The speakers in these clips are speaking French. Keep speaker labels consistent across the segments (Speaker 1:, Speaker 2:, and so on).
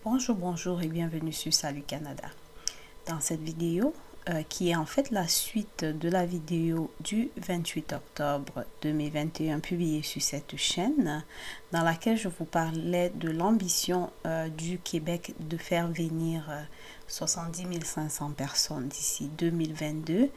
Speaker 1: Bonjour et bienvenue sur Salut Canada. Dans cette vidéo, qui est en fait la suite de la vidéo du 28 octobre 2021 publiée sur cette chaîne, dans laquelle je vous parlais de l'ambition du Québec de faire venir 70 500 personnes d'ici 2022.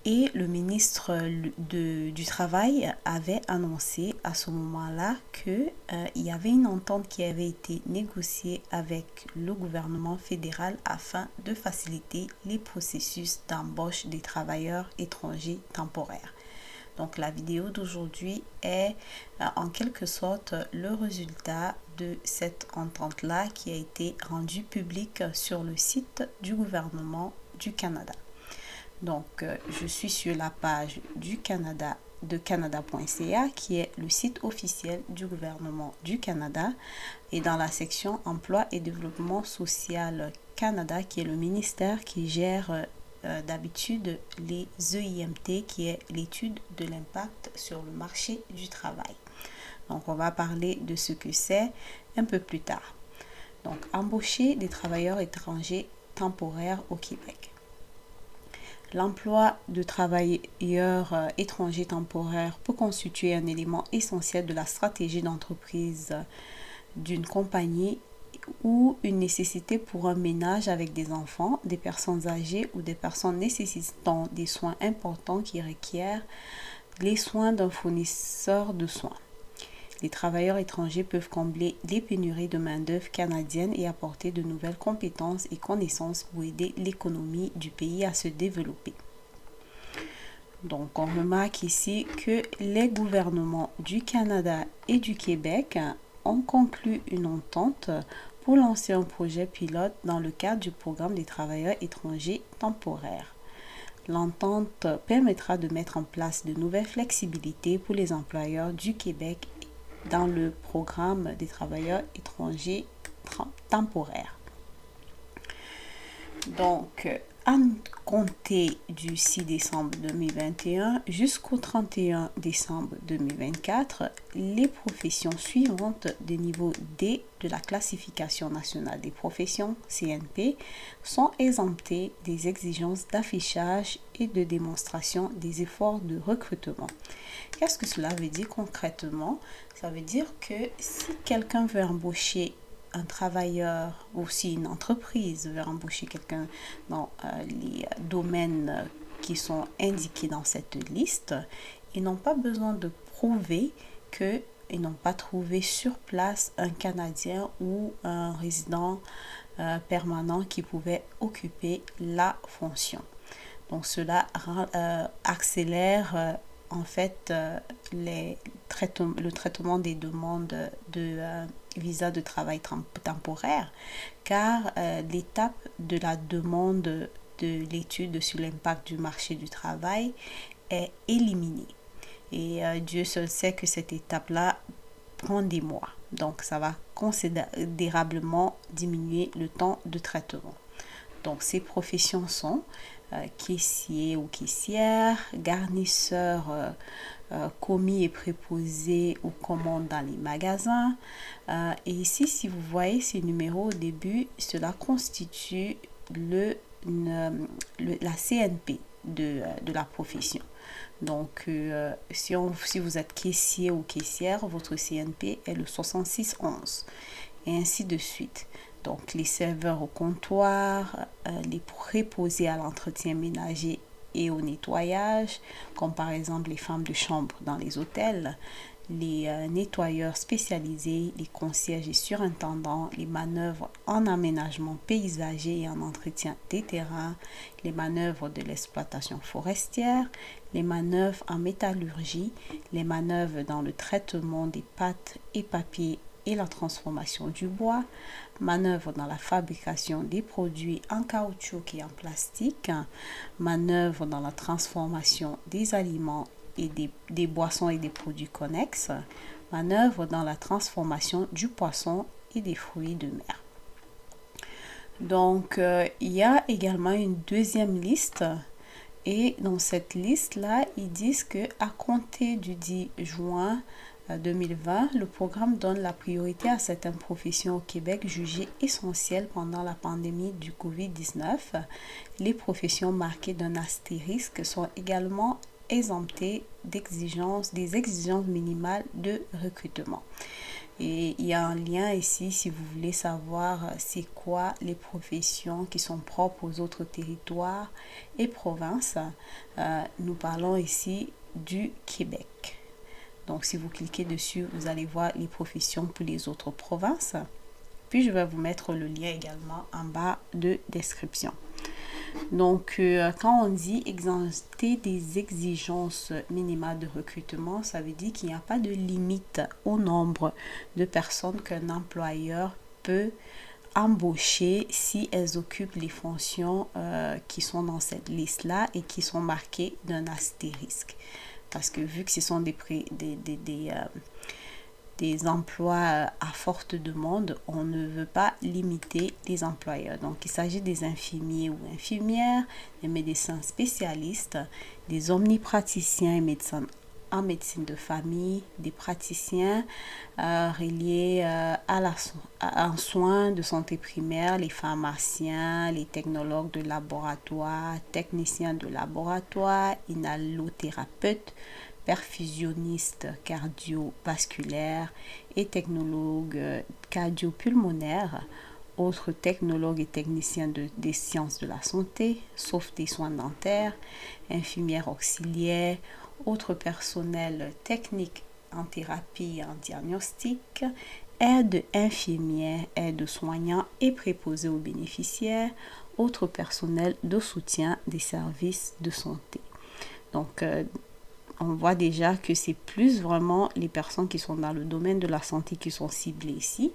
Speaker 1: Et le ministre du Travail avait annoncé à ce moment-là qu'il y avait une entente qui avait été négociée avec le gouvernement fédéral afin de faciliter les processus d'embauche des travailleurs étrangers temporaires. Donc la vidéo d'aujourd'hui est en quelque sorte le résultat de cette entente-là qui a été rendue publique sur le site du gouvernement du Canada. Donc, je suis sur la page du Canada, de canada.ca, qui est le site officiel du gouvernement du Canada, et dans la section Emploi et Développement social Canada, qui est le ministère qui gère d'habitude les EIMT, qui est l'étude de l'impact sur le marché du travail. Donc, on va parler de ce que c'est un peu plus tard. Donc, embaucher des travailleurs étrangers temporaires au Québec. L'emploi de travailleurs étrangers temporaires peut constituer un élément essentiel de la stratégie d'entreprise d'une compagnie ou une nécessité pour un ménage avec des enfants, des personnes âgées ou des personnes nécessitant des soins importants qui requièrent les soins d'un fournisseur de soins. Les travailleurs étrangers peuvent combler les pénuries de main-d'œuvre canadienne et apporter de nouvelles compétences et connaissances pour aider l'économie du pays à se développer. Donc, on remarque ici que les gouvernements du Canada et du Québec ont conclu une entente pour lancer un projet pilote dans le cadre du programme des travailleurs étrangers temporaires. L'entente permettra de mettre en place de nouvelles flexibilités pour les employeurs du Québec dans le programme des travailleurs étrangers temporaires. Donc, à compter du 6 décembre 2021 jusqu'au 31 décembre 2024, les professions suivantes des niveaux D de la classification nationale des professions, CNP, sont exemptées des exigences d'affichage et de démonstration des efforts de recrutement. Qu'est-ce que cela veut dire concrètement? Ça veut dire que si quelqu'un veut embaucher un travailleur ou si une entreprise veut embaucher quelqu'un dans les domaines qui sont indiqués dans cette liste, ils n'ont pas besoin de prouver qu'ils n'ont pas trouvé sur place un Canadien ou un résident permanent qui pouvait occuper la fonction. Donc cela accélère en fait le traitement des demandes de visa de travail temporaire, car l'étape de la demande de l'étude sur l'impact du marché du travail est éliminée. Et Dieu seul sait que cette étape-là prend des mois. Donc, ça va considérablement diminuer le temps de traitement. Donc, ces professions sont caissier ou caissière, garnisseur, commis et préposé aux commandes dans les magasins. Et ici, si vous voyez ces numéros au début, cela constitue la CNP de la profession. Donc, si vous êtes caissier ou caissière, votre CNP est le 6611 et ainsi de suite. Donc, les serveurs au comptoir, les préposés à l'entretien ménager et au nettoyage, comme par exemple les femmes de chambre dans les hôtels, les nettoyeurs spécialisés, les concierges et surintendants, les manœuvres en aménagement paysager et en entretien des terrains, les manœuvres de l'exploitation forestière, les manœuvres en métallurgie, les manœuvres dans le traitement des pâtes et papiers et la transformation du bois, manœuvre dans la fabrication des produits en caoutchouc et en plastique, manœuvre dans la transformation des aliments et des boissons et des produits connexes, manœuvre dans la transformation du poisson et des fruits de mer. Donc, il y a également une deuxième liste. Et dans cette liste-là, ils disent qu'à compter du 10 juin 2020, le programme donne la priorité à certaines professions au Québec jugées essentielles pendant la pandémie du COVID-19. Les professions marquées d'un astérisque sont également exemptées des exigences minimales de recrutement. Et il y a un lien ici si vous voulez savoir c'est quoi les professions qui sont propres aux autres territoires et provinces. Nous parlons ici du Québec. Donc, si vous cliquez dessus, vous allez voir les professions pour les autres provinces. Puis, je vais vous mettre le lien également en bas de description. Donc, quand on dit exempter des exigences minimales de recrutement, ça veut dire qu'il n'y a pas de limite au nombre de personnes qu'un employeur peut embaucher si elles occupent les fonctions qui sont dans cette liste-là et qui sont marquées d'un astérisque. Parce que vu que ce sont des emplois à forte demande, on ne veut pas limiter les employeurs. Donc, il s'agit des infirmiers ou infirmières, des médecins spécialistes, des omnipraticiens et médecins en médecine de famille, des praticiens reliés en soins de santé primaire, les pharmaciens, les technologues de laboratoire, techniciens de laboratoire, inhalothérapeutes, perfusionnistes cardiovasculaires et technologues cardiopulmonaires, autres technologues et techniciens des sciences de la santé, sauf des soins dentaires, infirmières auxiliaires, autres personnels techniques en thérapie et en diagnostic, aides infirmières, aides soignants et préposés aux bénéficiaires, autres personnels de soutien des services de santé. Donc, on voit déjà que c'est plus vraiment les personnes qui sont dans le domaine de la santé qui sont ciblées ici,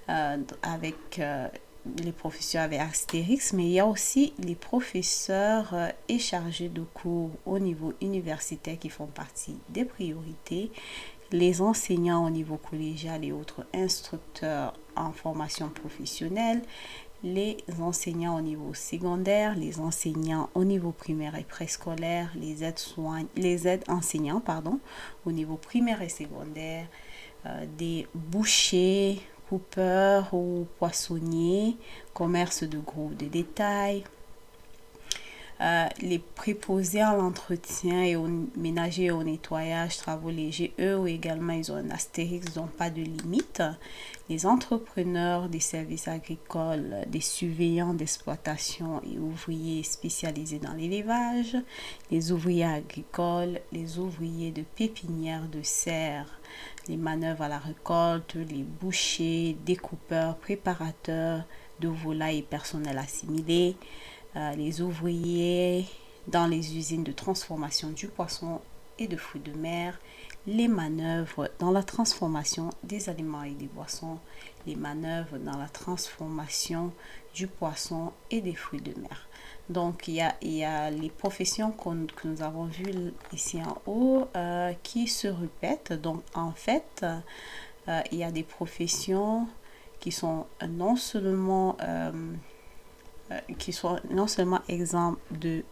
Speaker 1: avec les professeurs avec Astérix, mais il y a aussi les professeurs et chargés de cours au niveau universitaire qui font partie des priorités, les enseignants au niveau collégial et autres instructeurs en formation professionnelle, les enseignants au niveau secondaire, les enseignants au niveau primaire et préscolaire, les aides enseignants au niveau primaire et secondaire, des bouchers, coupeurs ou poissonniers, commerce de gros de détail, les préposés à l'entretien et au ménager et au nettoyage, travaux légers, eux également ils ont un astérix, donc pas de limite. Les entrepreneurs des services agricoles, des surveillants d'exploitation et ouvriers spécialisés dans l'élevage, les ouvriers agricoles, les ouvriers de pépinière de serre, les manœuvres à la récolte, les bouchers, découpeurs, préparateurs de volailles et personnel assimilé, les ouvriers dans les usines de transformation du poisson et de fruits de mer, les manœuvres dans la transformation des aliments et des boissons, les manœuvres dans la transformation du poisson et des fruits de mer. Donc, il y a les professions que nous avons vues ici en haut qui se répètent. Donc, en fait, il y a des professions qui sont non seulement exempts de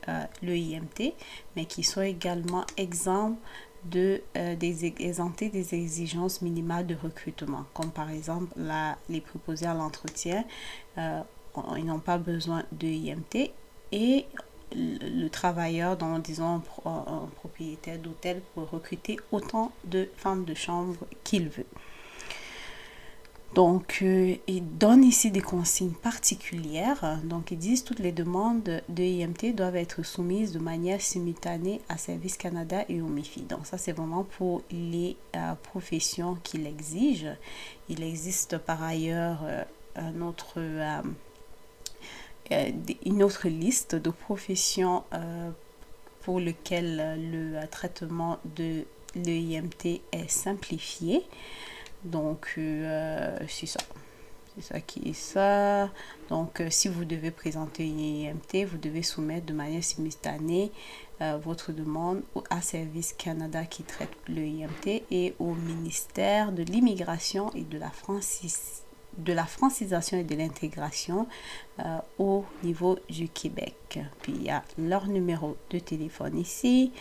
Speaker 1: l'EIMT, mais qui sont également exempts exemptés des exigences minimales de recrutement, comme par exemple les préposés à l'entretien, ils n'ont pas besoin de IMT, et le travailleur, disons un propriétaire d'hôtel, peut recruter autant de femmes de chambre qu'il veut. Donc, ils donnent ici des consignes particulières. Donc, ils disent toutes les demandes de IMT doivent être soumises de manière simultanée à Service Canada et au MIFI. Donc, ça, c'est vraiment pour les professions qui l'exigent. Il existe par ailleurs une autre liste de professions pour lesquelles le traitement de l'IMT est simplifié. Donc, c'est ça qui est ça. Donc, si vous devez présenter une IMT, vous devez soumettre de manière simultanée votre demande à Service Canada qui traite le IMT et au ministère de l'Immigration et de la de la francisation et de l'intégration au niveau du Québec. Puis il y a leur numéro de téléphone ici.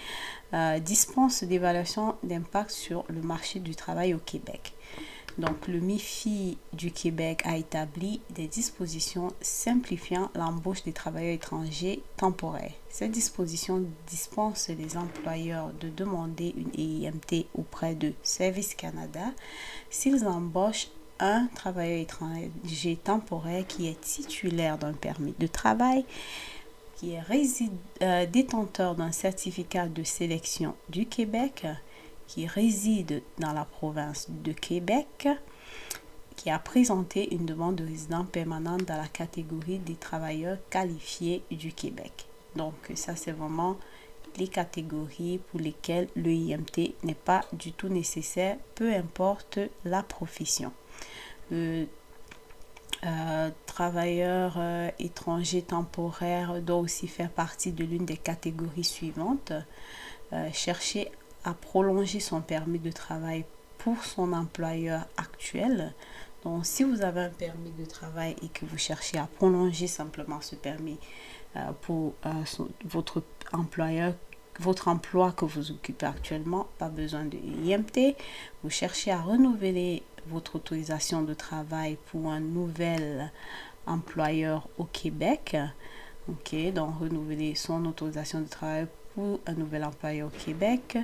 Speaker 1: Dispense d'évaluation d'impact sur le marché du travail au Québec. Donc, le MIFI du Québec a établi des dispositions simplifiant l'embauche des travailleurs étrangers temporaires. Ces dispositions dispensent les employeurs de demander une EIMT auprès de Service Canada s'ils embauchent un travailleur étranger temporaire qui est titulaire d'un permis de travail, qui est détenteur d'un certificat de sélection du Québec, qui réside dans la province de Québec, qui a présenté une demande de résidence permanente dans la catégorie des travailleurs qualifiés du Québec. Donc, ça, c'est vraiment les catégories pour lesquelles le IMT n'est pas du tout nécessaire, peu importe la profession. Le travailleur étranger temporaire doit aussi faire partie de l'une des catégories suivantes. Chercher à prolonger son permis de travail pour son employeur actuel. Donc, si vous avez un permis de travail et que vous cherchez à prolonger simplement ce permis pour votre employeur, votre emploi que vous occupez actuellement, pas besoin de IMT. Vous cherchez à renouveler votre autorisation de travail pour un nouvel employeur au Québec. Ok, donc renouveler son autorisation de travail pour un nouvel employeur au Québec.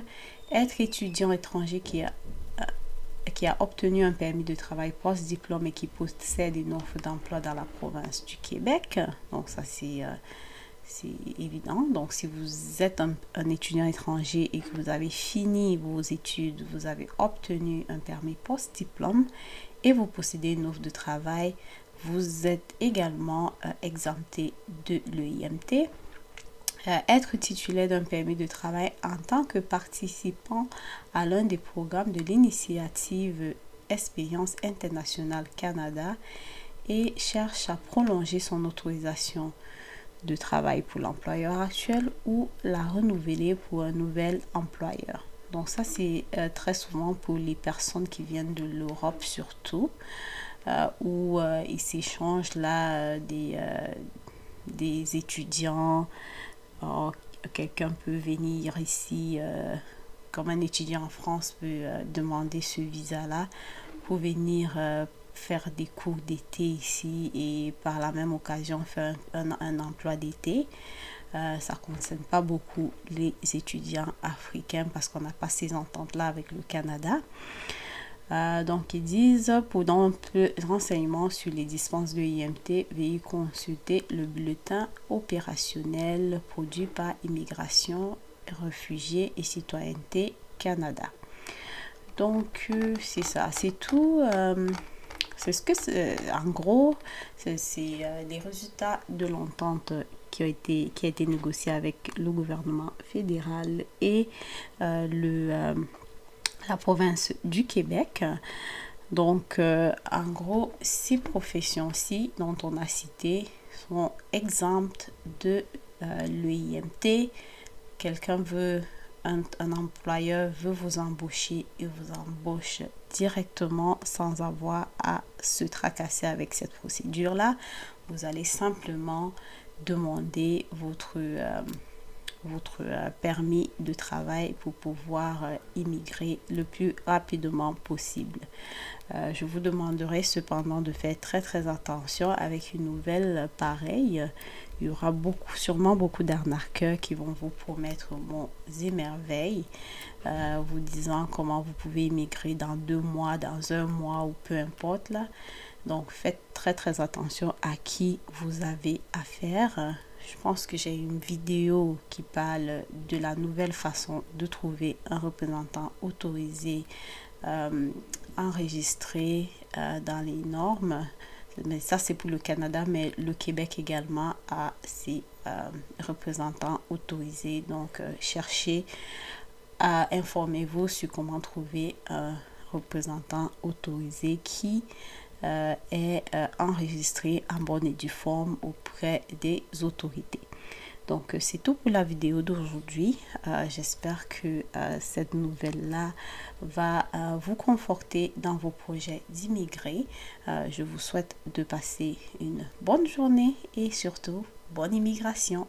Speaker 1: Être étudiant étranger qui a obtenu un permis de travail post-diplôme et qui possède une offre d'emploi dans la province du Québec. Donc ça, c'est évident. Donc, si vous êtes un étudiant étranger et que vous avez fini vos études, vous avez obtenu un permis post-diplôme et vous possédez une offre de travail, vous êtes également exempté de l'EIMT. Être titulaire d'un permis de travail en tant que participant à l'un des programmes de l'initiative Expérience internationale Canada et cherche à prolonger son autorisation de travail pour l'employeur actuel ou la renouveler pour un nouvel employeur. Donc ça, c'est très souvent pour les personnes qui viennent de l'Europe surtout, où ils s'échangent là des étudiants. Quelqu'un peut venir ici, comme un étudiant en France peut demander ce visa-là pour venir faire des cours d'été ici et par la même occasion faire un emploi d'été. Ça ne concerne pas beaucoup les étudiants africains parce qu'on n'a pas ces ententes-là avec le Canada. Donc, ils disent, pour plus de renseignements sur les dispenses de IMT, veuillez consulter le bulletin opérationnel produit par Immigration, Réfugiés et Citoyenneté Canada. Donc, c'est ça, c'est tout. C'est ce que c'est, en gros, c'est les résultats de l'entente qui a été négociée avec le gouvernement fédéral et la province du Québec. Donc, en gros, ces professions-ci dont on a cité sont exemptes de l'EIMT. Un employeur veut vous embaucher et vous embauche directement sans avoir à se tracasser avec cette procédure-là. Vous allez simplement demander votre permis de travail pour pouvoir immigrer le plus rapidement possible. Je vous demanderai cependant de faire très très attention avec une nouvelle pareille. Il y aura sûrement beaucoup d'arnaqueurs qui vont vous promettre monts et merveilles, vous disant comment vous pouvez immigrer dans 2 mois, dans 1 mois ou peu importe là. Donc faites très très attention à qui vous avez affaire. Je pense que j'ai une vidéo qui parle de la nouvelle façon de trouver un représentant autorisé, enregistré dans les normes. Mais ça, c'est pour le Canada, mais le Québec également a ses représentants autorisés. Donc, cherchez informez-vous sur comment trouver un représentant autorisé qui est enregistré en bonne et due forme auprès des autorités. Donc, c'est tout pour la vidéo d'aujourd'hui. J'espère que cette nouvelle-là va vous conforter dans vos projets d'immigrer. Je vous souhaite de passer une bonne journée et surtout, bonne immigration.